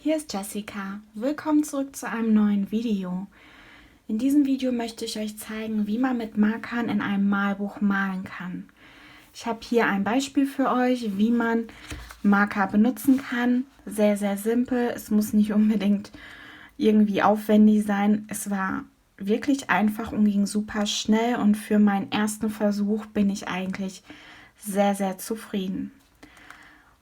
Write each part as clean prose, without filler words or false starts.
hier ist Jessica. Willkommen zurück zu einem neuen Video. In diesem Video möchte ich euch zeigen, wie man mit Markern in einem Malbuch malen kann. Ich habe hier ein Beispiel für euch, wie man Marker benutzen kann. Sehr, sehr simpel. Es muss nicht unbedingt irgendwie aufwendig sein. Es war wirklich einfach und ging super schnell und für meinen ersten Versuch bin ich eigentlich sehr, sehr zufrieden.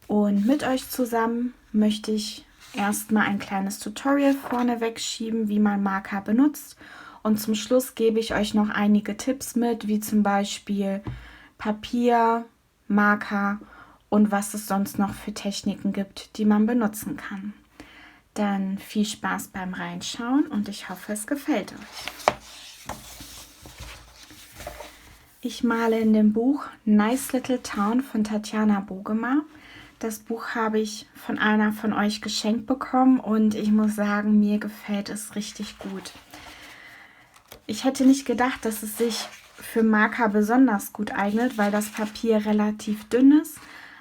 Und mit euch zusammen möchte ich erstmal ein kleines Tutorial vorne wegschieben, wie man Marker benutzt. Und zum Schluss gebe ich euch noch einige Tipps mit, wie zum Beispiel Papier, Marker und was es sonst noch für Techniken gibt, die man benutzen kann. Dann viel Spaß beim Reinschauen und ich hoffe, es gefällt euch. Ich male in dem Buch Nice Little Town von Tatjana Bogema. Das Buch habe ich von einer von euch geschenkt bekommen und ich muss sagen, mir gefällt es richtig gut. Ich hätte nicht gedacht, dass es sich für Marker besonders gut eignet, weil das Papier relativ dünn ist.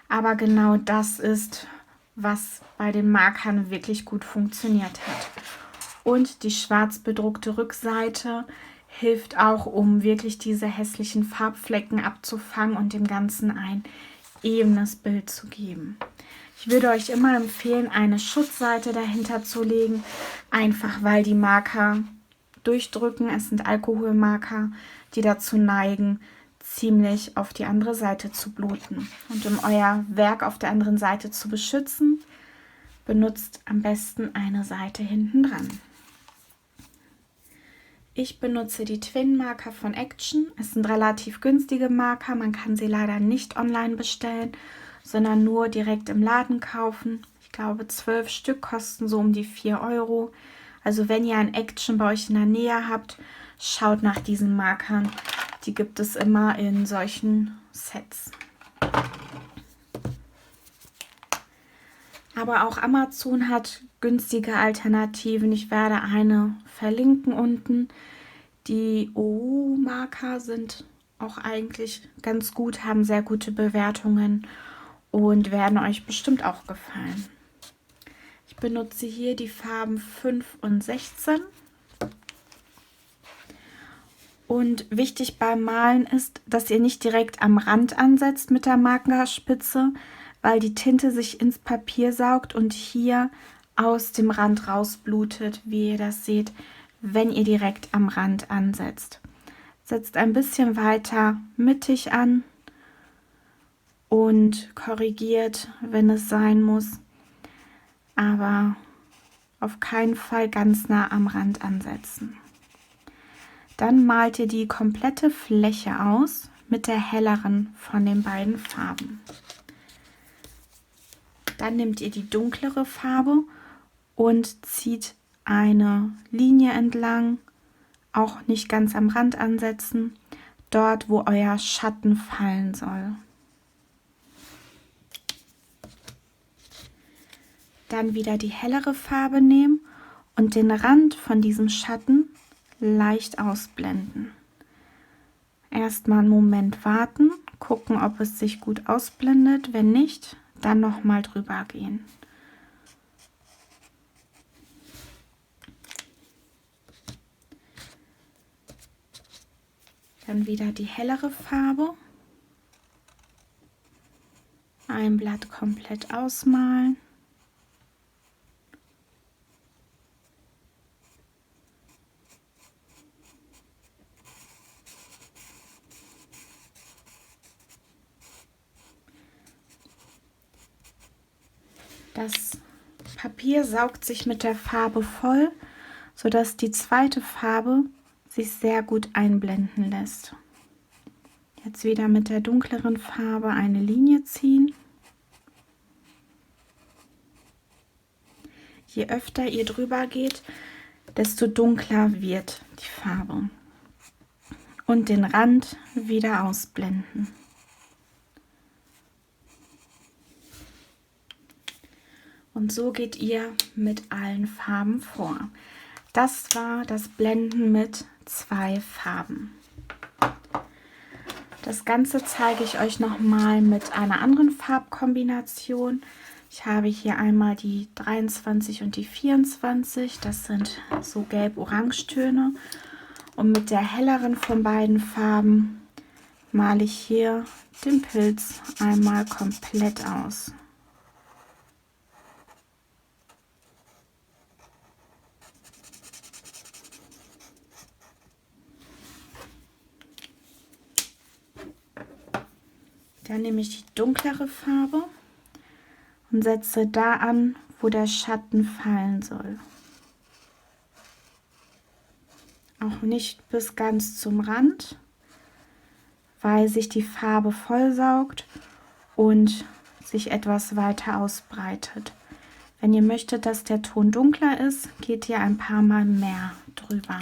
Aber genau das ist, was bei den Markern wirklich gut funktioniert hat. Und die schwarz bedruckte Rückseite hilft auch, um wirklich diese hässlichen Farbflecken abzufangen und dem Ganzen ein ebenes Bild zu geben. Ich würde euch immer empfehlen, eine Schutzseite dahinter zu legen, einfach weil die Marker durchdrücken. Es sind Alkoholmarker, die dazu neigen, ziemlich auf die andere Seite zu bluten. Und um euer Werk auf der anderen Seite zu beschützen, benutzt am besten eine Seite hinten dran. Ich benutze die Twin Marker von Action. Es sind relativ günstige Marker. Man kann sie leider nicht online bestellen, sondern nur direkt im Laden kaufen. Ich glaube, 12 Stück kosten so um die 4 Euro. Also wenn ihr ein Action bei euch in der Nähe habt, schaut nach diesen Markern. Die gibt es immer in solchen Sets. Aber auch Amazon hat günstige Alternativen. Ich werde eine verlinken unten. Die OU-Marker sind auch eigentlich ganz gut, haben sehr gute Bewertungen und werden euch bestimmt auch gefallen. Ich benutze hier die Farben 5 und 16. Und wichtig beim Malen ist, dass ihr nicht direkt am Rand ansetzt mit der Markerspitze, weil die Tinte sich ins Papier saugt und hier aus dem Rand rausblutet, wie ihr das seht, wenn ihr direkt am Rand ansetzt. Setzt ein bisschen weiter mittig an und korrigiert, wenn es sein muss, aber auf keinen Fall ganz nah am Rand ansetzen. Dann malt ihr die komplette Fläche aus mit der helleren von den beiden Farben. Dann nehmt ihr die dunklere Farbe und zieht eine Linie entlang, auch nicht ganz am Rand ansetzen, dort wo euer Schatten fallen soll. Dann wieder die hellere Farbe nehmen und den Rand von diesem Schatten leicht ausblenden. Erstmal einen Moment warten, gucken, ob es sich gut ausblendet. Wenn nicht, dann nochmal drüber gehen. Dann wieder die hellere Farbe. Ein Blatt komplett ausmalen. Das Papier saugt sich mit der Farbe voll, sodass die zweite Farbe sich sehr gut einblenden lässt. Jetzt wieder mit der dunkleren Farbe eine Linie ziehen. Je öfter ihr drüber geht, desto dunkler wird die Farbe. Und den Rand wieder ausblenden. Und so geht ihr mit allen Farben vor. Das war das Blenden mit 2 Farben. Das Ganze zeige ich euch nochmal mit einer anderen Farbkombination. Ich habe hier einmal die 23 und die 24. Das sind so gelb-orange-Töne. Und mit der helleren von beiden Farben male ich hier den Pilz einmal komplett aus. Dann nehme ich die dunklere Farbe und setze da an, wo der Schatten fallen soll. Auch nicht bis ganz zum Rand, weil sich die Farbe vollsaugt und sich etwas weiter ausbreitet. Wenn ihr möchtet, dass der Ton dunkler ist, geht ihr ein paar Mal mehr drüber.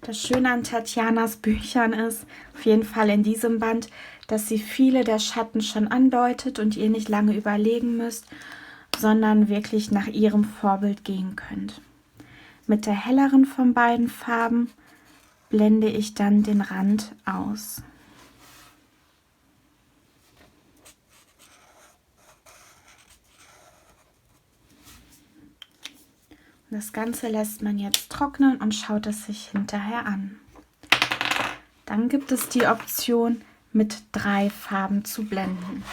Das Schöne an Tatjanas Büchern ist, auf jeden Fall in diesem Band, dass sie viele der Schatten schon andeutet und ihr nicht lange überlegen müsst, sondern wirklich nach ihrem Vorbild gehen könnt. Mit der helleren von beiden Farben blende ich dann den Rand aus. Das Ganze lässt man jetzt trocknen und schaut es sich hinterher an. Dann gibt es die Option, mit 3 Farben zu blenden.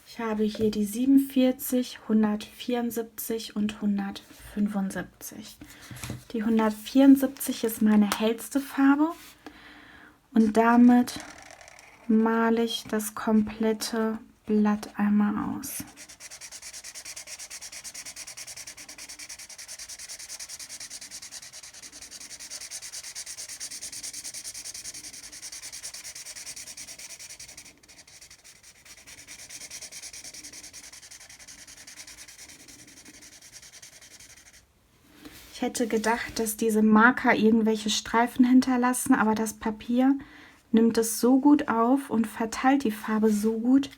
Ich habe hier die 47, 174 und 175. Die 174 ist meine hellste Farbe und damit male ich das komplette Blatt einmal aus. Ich hätte gedacht, dass diese Marker irgendwelche Streifen hinterlassen, aber das Papier nimmt es so gut auf und verteilt die Farbe so gut,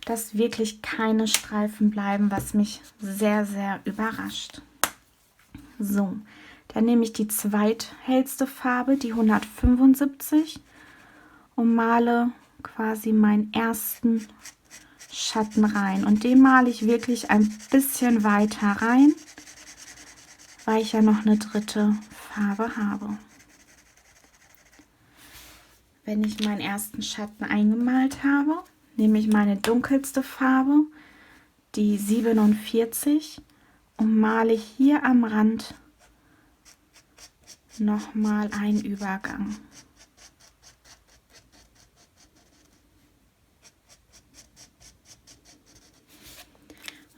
dass wirklich keine Streifen bleiben, was mich sehr, sehr überrascht. So, dann nehme ich die zweithellste Farbe, die 175, und male quasi meinen ersten Schatten rein. Und den male ich wirklich ein bisschen weiter rein, weil ich ja noch eine dritte Farbe habe. Wenn ich meinen ersten Schatten eingemalt habe, nehme ich meine dunkelste Farbe, die 47, und male hier am Rand nochmal einen Übergang.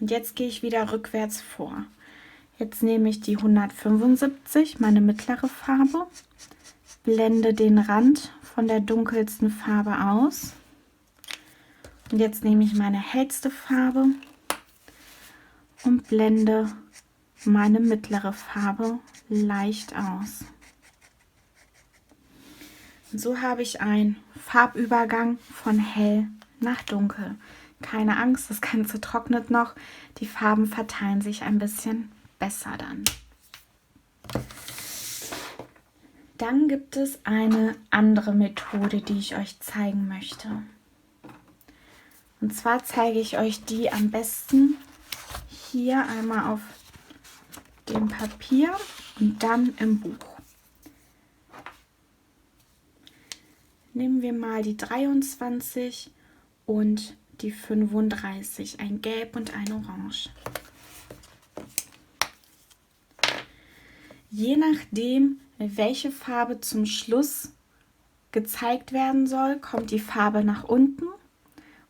Und jetzt gehe ich wieder rückwärts vor. Jetzt nehme ich die 175, meine mittlere Farbe, blende den Rand von der dunkelsten Farbe aus. Und jetzt nehme ich meine hellste Farbe und blende meine mittlere Farbe leicht aus. Und so habe ich einen Farbübergang von hell nach dunkel. Keine Angst, das Ganze trocknet noch. Die Farben verteilen sich ein bisschen besser dann. Dann gibt es eine andere Methode, die ich euch zeigen möchte. Und zwar zeige ich euch die am besten hier einmal auf dem Papier und dann im Buch. Nehmen wir mal die 23 und die 35, ein Gelb und ein Orange. Je nachdem, welche Farbe zum Schluss gezeigt werden soll, kommt die Farbe nach unten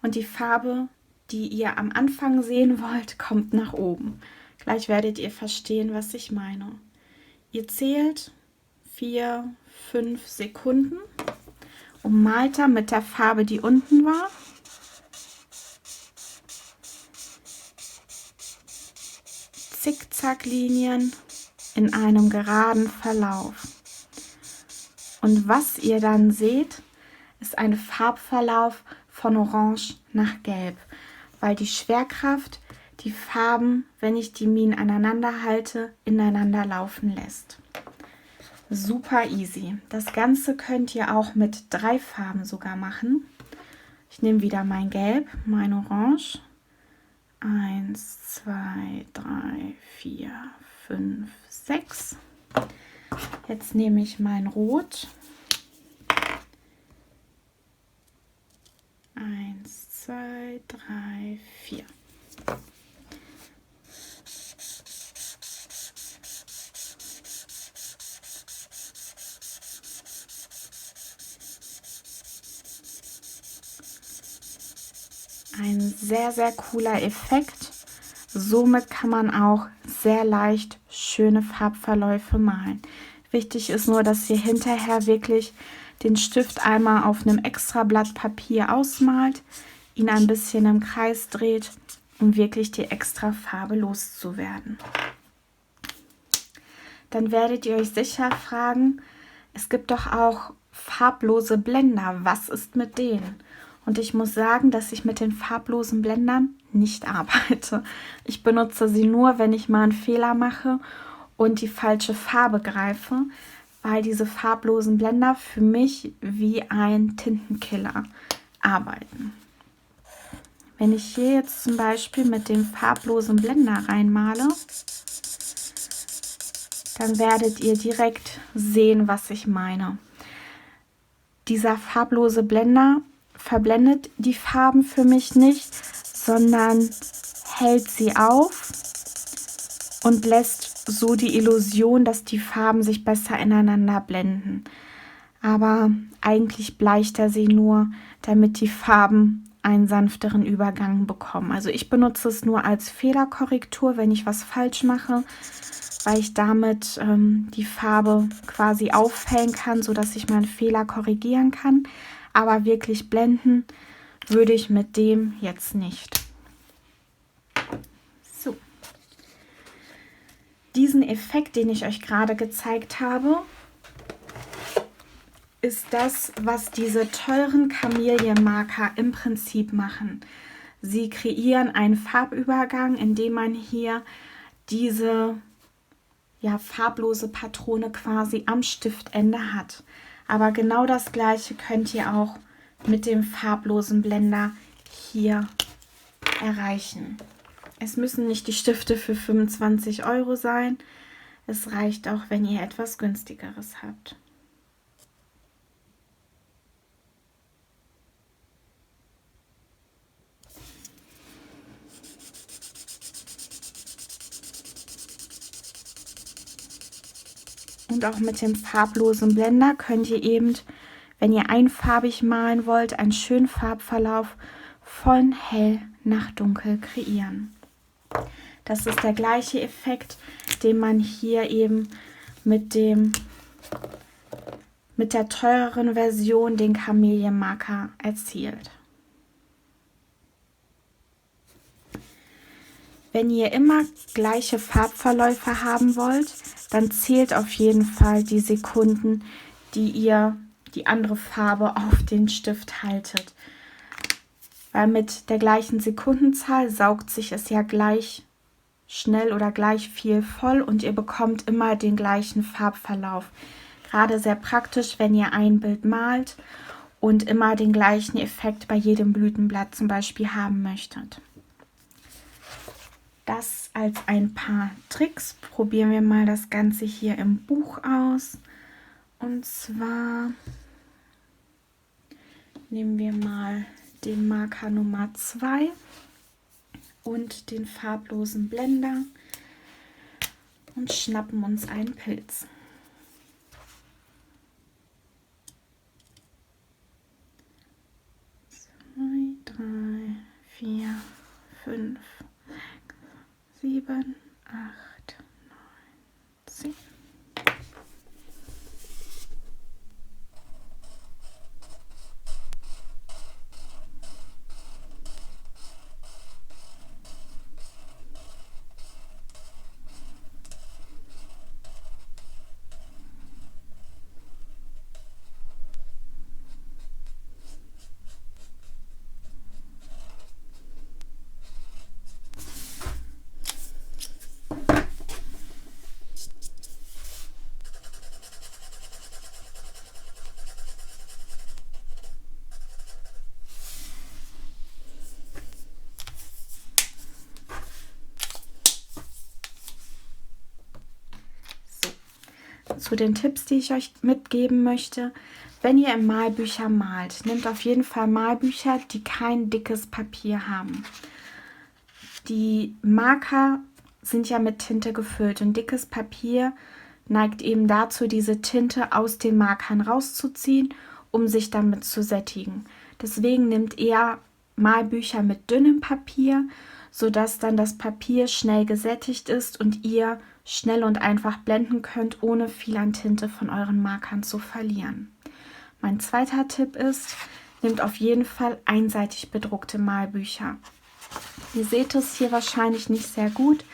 und die Farbe, die ihr am Anfang sehen wollt, kommt nach oben. Gleich werdet ihr verstehen, was ich meine. Ihr zählt 4, 5 Sekunden und malt dann mit der Farbe, die unten war, Zickzacklinien in einem geraden Verlauf. Und was ihr dann seht, ist ein Farbverlauf von Orange nach Gelb, weil die Schwerkraft die Farben, wenn ich die Minen aneinander halte, ineinander laufen lässt. Super easy. Das Ganze könnt ihr auch mit 3 Farben sogar machen. Ich nehme wieder mein Gelb, mein Orange. 1, 2, 3, 4, 5, 6. Jetzt nehme ich mein Rot. 1, 2, 3, 4. Ein sehr, sehr cooler Effekt. Somit kann man auch sehr leicht schöne Farbverläufe malen. Wichtig ist nur, dass ihr hinterher wirklich den Stift einmal auf einem extra Blatt Papier ausmalt, ihn ein bisschen im Kreis dreht, um wirklich die extra Farbe loszuwerden. Dann werdet ihr euch sicher fragen, es gibt doch auch farblose Blender. Was ist mit denen? Und ich muss sagen, dass ich mit den farblosen Blendern nicht arbeite. Ich benutze sie nur, wenn ich mal einen Fehler mache und die falsche Farbe greife, weil diese farblosen Blender für mich wie ein Tintenkiller arbeiten. Wenn ich hier jetzt zum Beispiel mit dem farblosen Blender reinmale, dann werdet ihr direkt sehen, was ich meine. Dieser farblose Blender verblendet die Farben für mich nicht, sondern hält sie auf und lässt so die Illusion, dass die Farben sich besser ineinander blenden. Aber eigentlich bleicht er sie nur, damit die Farben einen sanfteren Übergang bekommen. Also ich benutze es nur als Fehlerkorrektur, wenn ich was falsch mache, weil ich damit die Farbe quasi auffällen kann, sodass ich meinen Fehler korrigieren kann. Aber wirklich blenden würde ich mit dem jetzt nicht. So. Diesen Effekt, den ich euch gerade gezeigt habe, ist das, was diese teuren Kamelienmarker im Prinzip machen. Sie kreieren einen Farbübergang, indem man hier diese farblose Patrone quasi am Stiftende hat. Aber genau das gleiche könnt ihr auch mit dem farblosen Blender hier erreichen. Es müssen nicht die Stifte für 25 € sein. Es reicht auch, wenn ihr etwas günstigeres habt. Und auch mit dem farblosen Blender könnt ihr eben, wenn ihr einfarbig malen wollt, einen schönen Farbverlauf von hell nach dunkel kreieren. Das ist der gleiche Effekt, den man hier eben mit der teureren Version, den Kamelienmarker, erzielt. Wenn ihr immer gleiche Farbverläufe haben wollt, dann zählt auf jeden Fall die Sekunden, die ihr die andere Farbe auf den Stift haltet. Weil mit der gleichen Sekundenzahl saugt sich es ja gleich schnell oder gleich viel voll und ihr bekommt immer den gleichen Farbverlauf. Gerade sehr praktisch, wenn ihr ein Bild malt und immer den gleichen Effekt bei jedem Blütenblatt zum Beispiel haben möchtet. Das als ein paar Tricks. Probieren wir mal das Ganze hier im Buch aus. Und zwar nehmen wir mal den Marker Nummer 2 und den farblosen Blender und schnappen uns einen Pilz. Zwei, drei, vier, 5, 7, 8, 9, 10. zu den Tipps, die ich euch mitgeben möchte. Wenn ihr im Malbücher malt, nehmt auf jeden Fall Malbücher, die kein dickes Papier haben. Die Marker sind ja mit Tinte gefüllt und dickes Papier neigt eben dazu, diese Tinte aus den Markern rauszuziehen, um sich damit zu sättigen. Deswegen nehmt eher Malbücher mit dünnem Papier, sodass dann das Papier schnell gesättigt ist und ihr schnell und einfach blenden könnt, ohne viel an Tinte von euren Markern zu verlieren. Mein zweiter Tipp ist, nehmt auf jeden Fall einseitig bedruckte Malbücher. Ihr seht es hier wahrscheinlich nicht sehr gut,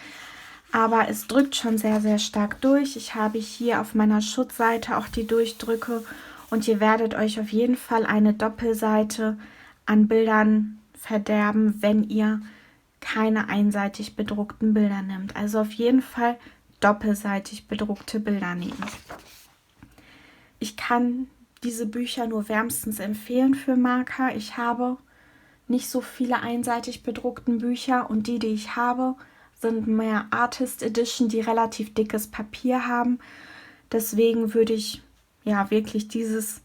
aber es drückt schon sehr, sehr stark durch. Ich habe hier auf meiner Schutzseite auch die Durchdrücke und ihr werdet euch auf jeden Fall eine Doppelseite an Bildern verderben, wenn ihr keine einseitig bedruckten Bilder nehmt. Also auf jeden Fall doppelseitig bedruckte Bilder nehmen. Ich kann diese Bücher nur wärmstens empfehlen für Marker. Ich habe nicht so viele einseitig bedruckten Bücher und die ich habe, sind mehr Artist Edition, die relativ dickes Papier haben. Deswegen würde ich ja wirklich dieses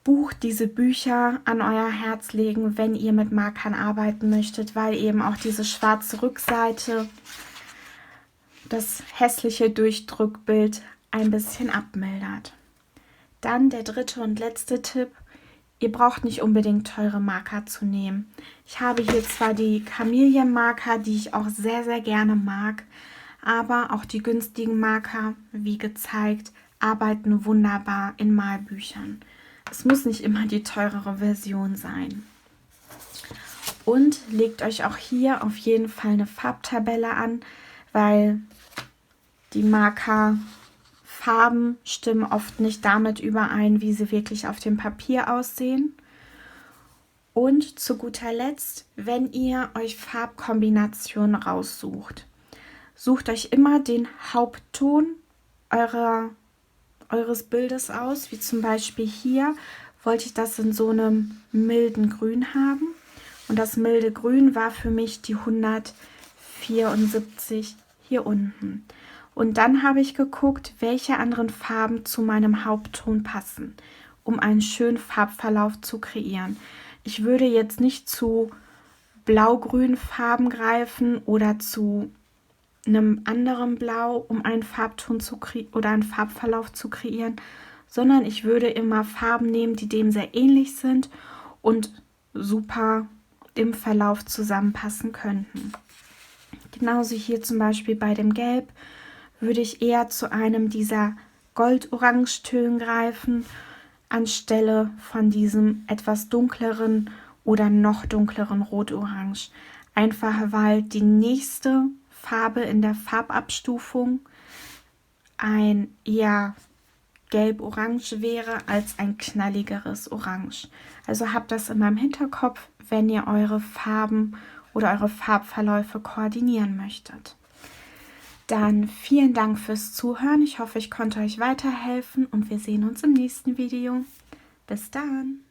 Buch, diese Bücher an euer Herz legen, wenn ihr mit Markern arbeiten möchtet, weil eben auch diese schwarze Rückseite das hässliche Durchdrückbild ein bisschen abmildert. Dann der dritte und letzte Tipp. Ihr braucht nicht unbedingt teure Marker zu nehmen. Ich habe hier zwar die Kamillenmarker, die ich auch sehr, sehr gerne mag, aber auch die günstigen Marker, wie gezeigt, arbeiten wunderbar in Malbüchern. Es muss nicht immer die teurere Version sein. Und legt euch auch hier auf jeden Fall eine Farbtabelle an, weil die Markerfarben stimmen oft nicht damit überein, wie sie wirklich auf dem Papier aussehen. Und zu guter Letzt, wenn ihr euch Farbkombinationen raussucht, sucht euch immer den Hauptton eures Bildes aus, wie zum Beispiel hier wollte ich das in so einem milden Grün haben und das milde Grün war für mich die 174 hier unten. Und dann habe ich geguckt, welche anderen Farben zu meinem Hauptton passen, um einen schönen Farbverlauf zu kreieren. Ich würde jetzt nicht zu blau-grünen Farben greifen oder zu einem anderen Blau, um einen Farbton oder einen Farbverlauf zu kreieren, sondern ich würde immer Farben nehmen, die dem sehr ähnlich sind und super im Verlauf zusammenpassen könnten. Genauso hier zum Beispiel bei dem Gelb würde ich eher zu einem dieser Gold-Orange-Tönen greifen, anstelle von diesem etwas dunkleren oder noch dunkleren Rot-Orange. Einfach weil die nächste Farbe in der Farbabstufung ein eher gelb-orange wäre als ein knalligeres Orange. Also habt das in meinem Hinterkopf, wenn ihr eure Farben oder eure Farbverläufe koordinieren möchtet. Dann vielen Dank fürs Zuhören. Ich hoffe, ich konnte euch weiterhelfen und wir sehen uns im nächsten Video. Bis dann!